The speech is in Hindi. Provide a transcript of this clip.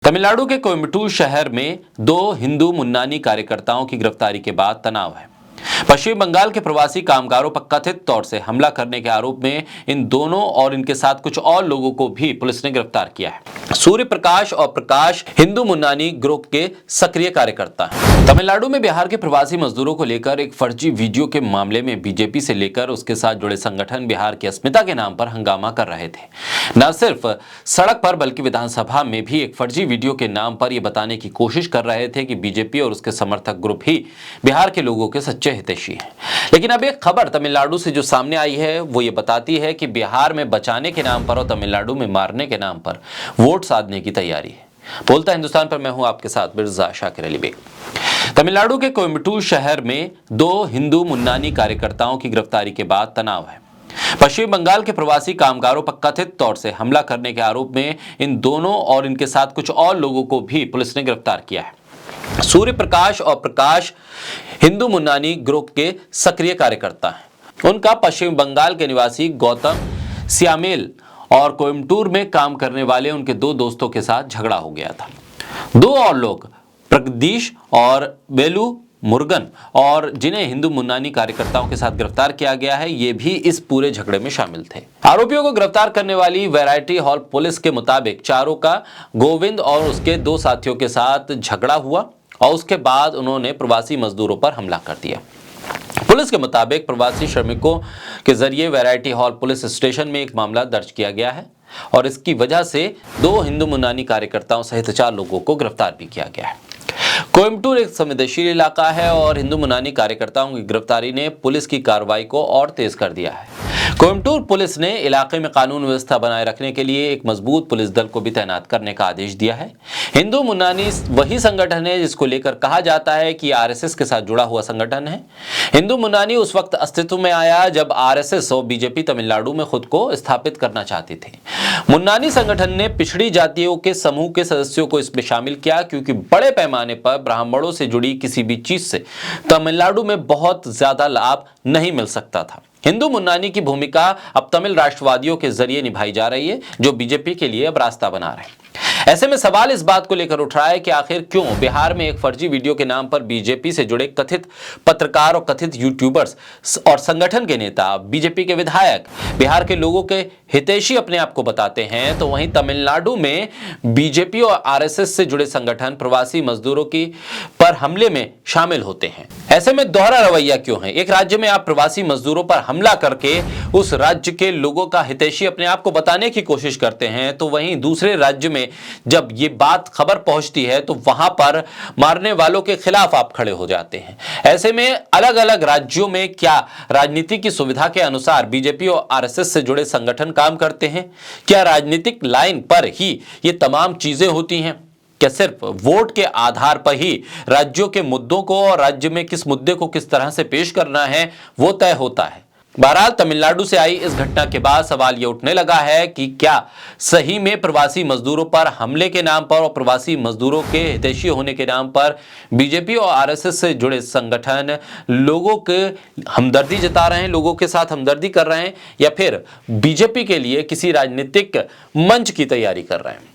तमिलनाडु के कोयम्बटूर शहर में दो हिंदू मुन्नानी कार्यकर्ताओं की गिरफ्तारी के बाद तनाव है। पश्चिम बंगाल के प्रवासी कामगारों पर कथित तौर से हमला करने के आरोप में इन दोनों और इनके साथ कुछ और लोगों को भी पुलिस ने गिरफ्तार किया है। सूर्य प्रकाश और प्रकाश हिंदू मुन्नानी ग्रुप के सक्रिय कार्यकर्ता हैं। तमिलनाडु में बिहार के प्रवासी मजदूरों को लेकर एक फर्जी वीडियो के मामले में बीजेपी से लेकर उसके साथ जुड़े संगठन बिहार की अस्मिता के नाम पर हंगामा कर रहे थे। न सिर्फ सड़क पर बल्कि विधानसभा में भी एक फर्जी वीडियो के नाम पर यह बताने की कोशिश कर रहे थे कि बीजेपी और उसके समर्थक ग्रुप ही बिहार के लोगों के सच्चे हितैषी हैं। लेकिन अब एक खबर तमिलनाडु से जो सामने आई है वो ये बताती है कि बिहार में बचाने के नाम पर और तमिलनाडु में मारने के नाम पर वोट साधने की तैयारी है। बोलता हिंदुस्तान पर मैं हूं आपके साथ मिर्जा शाकिर अली बेग। तमिलनाडु के कोयम्बटूर शहर में दो हिंदू मुन्नानी कार्यकर्ताओं की गिरफ्तारी के बाद तनाव है। पश्चिम बंगाल के प्रवासी कामगारों पर कथित तौर से हमला करने के आरोप में इन दोनों और इनके साथ कुछ और लोगों को भी पुलिस ने गिरफ्तार किया है। सूर्य प्रकाश और प्रकाश हिंदू मुन्नानी ग्रुप के सक्रिय कार्यकर्ता हैं। उनका पश्चिम बंगाल के निवासी गौतम सियामेल और कोयम्बटूर में काम करने वाले उनके दो दोस्तों के साथ झगड़ा हो गया था। दो और लोग प्रगदीश और बेलू मुर्गन और जिन्हें हिंदू मुन्नानी कार्यकर्ताओं के साथ गिरफ्तार किया गया है, ये भी इस पूरे झगड़े में शामिल थे। आरोपियों को गिरफ्तार करने वाली वैरायटी हॉल पुलिस के मुताबिक चारों का गोविंद और उसके दो साथियों के साथ झगड़ा हुआ और उसके बाद उन्होंने प्रवासी मजदूरों पर हमला कर दिया। पुलिस के मुताबिक प्रवासी श्रमिकों के जरिए वैरायटी हॉल पुलिस स्टेशन में एक मामला दर्ज किया गया है और इसकी वजह से दो हिंदू मुन्नानी कार्यकर्ताओं सहित 4 लोगों को गिरफ्तार भी किया गया है। कोयम्बटूर एक संवेदनशील इलाका है और हिंदू मुन्नानी कार्यकर्ताओं की गिरफ्तारी ने पुलिस की कार्रवाई को और तेज कर दिया है। कोयम्बटूर पुलिस ने इलाके में कानून व्यवस्था बनाए रखने के लिए एक मजबूत पुलिस दल को भी तैनात करने का आदेश दिया है। हिंदू मुन्नानी वही संगठन है जिसको लेकर कहा जाता है कि आरएसएस के साथ जुड़ा हुआ संगठन है। हिंदू मुन्नानी उस वक्त अस्तित्व में आया जब आरएसएस और बीजेपी तमिलनाडु में खुद को स्थापित करना चाहती थी। मुन्नानी संगठन ने पिछड़ी जातियों के समूह के सदस्यों को इसमें शामिल किया क्योंकि बड़े पैमाने पर ब्राह्मणों से जुड़ी किसी भी चीज से तमिलनाडु में बहुत ज्यादा लाभ नहीं मिल सकता था। हिंदू मुन्नानी की भूमिका अब तमिल राष्ट्रवादियों के जरिए निभाई जा रही है जो बीजेपी के लिए अब रास्ता बना रहे हैं। ऐसे में सवाल इस बात को लेकर उठ रहा है कि आखिर क्यों बिहार में एक फर्जी वीडियो के नाम पर बीजेपी से जुड़े कथित पत्रकार और कथित यूट्यूबर्स और संगठन के नेता, बीजेपी के विधायक बिहार के लोगों के हितैषी अपने आप को बताते हैं, तो वहीं तमिलनाडु में बीजेपी और आरएसएस से जुड़े संगठन प्रवासी मजदूरों की पर हमले में शामिल होते हैं। ऐसे में दोहरा रवैया क्यों है? एक राज्य में आप प्रवासी मजदूरों पर हमला करके उस राज्य के लोगों का हितैषी अपने आप को बताने की कोशिश करते हैं, तो वहीं दूसरे राज्य में जब ये बात खबर पहुंचती है तो वहां पर मारने वालों के खिलाफ आप खड़े हो जाते हैं। ऐसे में अलग अलग राज्यों में क्या राजनीति की सुविधा के अनुसार बीजेपी और आरएसएस से जुड़े संगठन काम करते हैं? क्या राजनीतिक लाइन पर ही ये तमाम चीजें होती हैं? क्या सिर्फ वोट के आधार पर ही राज्यों के मुद्दों को और राज्य में किस मुद्दे को किस तरह से पेश करना है वो तय होता है? बहरहाल तमिलनाडु से आई इस घटना के बाद सवाल ये उठने लगा है कि क्या सही में प्रवासी मजदूरों पर हमले के नाम पर और प्रवासी मजदूरों के हितैषी होने के नाम पर बीजेपी और आरएसएस से जुड़े संगठन लोगों के हमदर्दी जता रहे हैं, लोगों के साथ हमदर्दी कर रहे हैं, या फिर बीजेपी के लिए किसी राजनीतिक मंच की तैयारी कर रहे हैं?